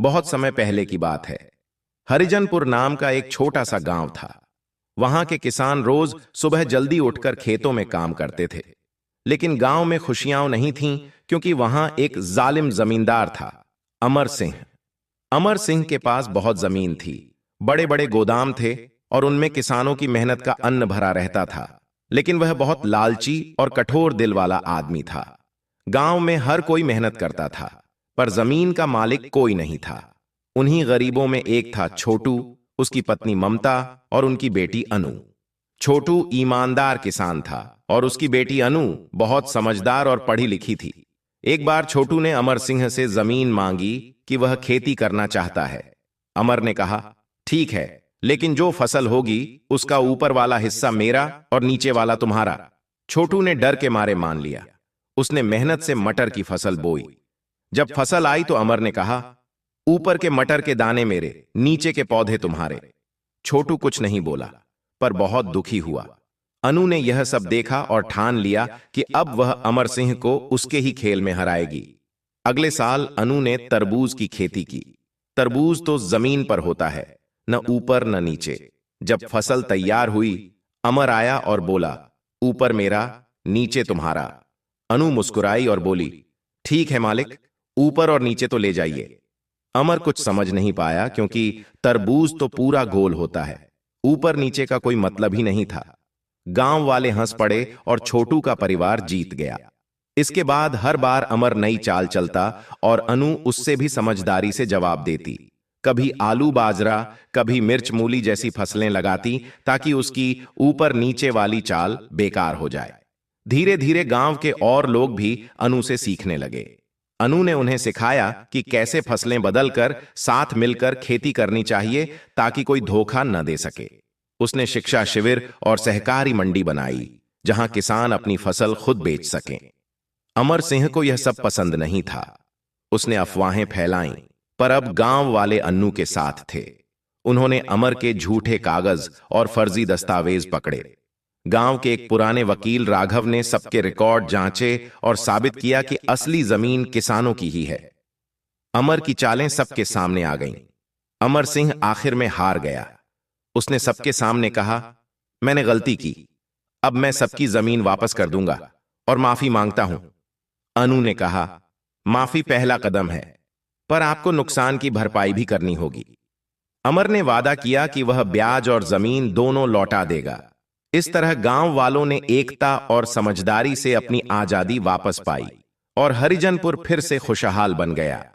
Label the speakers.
Speaker 1: बहुत समय पहले की बात है। हरिजनपुर नाम का एक छोटा सा गांव था। वहां के किसान रोज सुबह जल्दी उठकर खेतों में काम करते थे। लेकिन गांव में खुशियां नहीं थीं, क्योंकि वहां एक जालिम जमींदार था, अमर सिंह। अमर सिंह के पास बहुत जमीन थी, बड़े बड़े गोदाम थे और उनमें किसानों की मेहनत का अन्न भरा रहता था। लेकिन वह बहुत लालची और कठोर दिल वाला आदमी था। गांव में हर कोई मेहनत करता था, पर जमीन का मालिक कोई नहीं था। उन्हीं गरीबों में एक था छोटू, उसकी पत्नी ममता और उनकी बेटी अनु। छोटू ईमानदार किसान था और उसकी बेटी अनु बहुत समझदार और पढ़ी लिखी थी। एक बार छोटू ने अमर सिंह से जमीन मांगी कि वह खेती करना चाहता है। अमर ने कहा, ठीक है, लेकिन जो फसल होगी उसका ऊपर वाला हिस्सा मेरा और नीचे वाला तुम्हारा। छोटू ने डर के मारे मान लिया। उसने मेहनत से मटर की फसल बोई। जब फसल आई तो अमर ने कहा, ऊपर के मटर के दाने मेरे, नीचे के पौधे तुम्हारे। छोटू कुछ नहीं बोला, पर बहुत दुखी हुआ। अनु ने यह सब देखा और ठान लिया कि अब वह अमर सिंह को उसके ही खेल में हराएगी। अगले साल अनु ने तरबूज की खेती की। तरबूज तो जमीन पर होता है, न ऊपर न नीचे। जब फसल तैयार हुई, अमर आया और बोला, ऊपर मेरा, नीचे तुम्हारा। अनु मुस्कुराई और बोली, ठीक है मालिक, ऊपर और नीचे तो ले जाइए। अमर कुछ समझ नहीं पाया, क्योंकि तरबूज तो पूरा गोल होता है, ऊपर नीचे का कोई मतलब ही नहीं था। गांव वाले हंस पड़े और छोटू का परिवार जीत गया। इसके बाद हर बार अमर नई चाल चलता और अनु उससे भी समझदारी से जवाब देती। कभी आलू बाजरा, कभी मिर्च मूली जैसी फसलें लगाती, ताकि उसकी ऊपर नीचे वाली चाल बेकार हो जाए। धीरे धीरे गांव के और लोग भी अनु से सीखने लगे। अनु ने उन्हें सिखाया कि कैसे फसलें बदलकर साथ मिलकर खेती करनी चाहिए, ताकि कोई धोखा न दे सके। उसने शिक्षा शिविर और सहकारी मंडी बनाई, जहां किसान अपनी फसल खुद बेच सकें। अमर सिंह को यह सब पसंद नहीं था। उसने अफवाहें फैलाईं, पर अब गांव वाले अन्नू के साथ थे। उन्होंने अमर के झूठे कागज और फर्जी दस्तावेज पकड़े। गांव के एक पुराने वकील राघव ने सबके रिकॉर्ड जांचे और साबित किया कि असली जमीन किसानों की ही है। अमर की चालें सबके सामने आ गईं। अमर सिंह आखिर में हार गया। उसने सबके सामने कहा, मैंने गलती की, अब मैं सबकी जमीन वापस कर दूंगा और माफी मांगता हूं। अनु ने कहा, माफी पहला कदम है, पर आपको नुकसान की भरपाई भी करनी होगी। अमर ने वादा किया कि वह ब्याज और जमीन दोनों लौटा देगा। इस तरह गांव वालों ने एकता और समझदारी से अपनी आजादी वापस पाई और हरिजनपुर फिर से खुशहाल बन गया।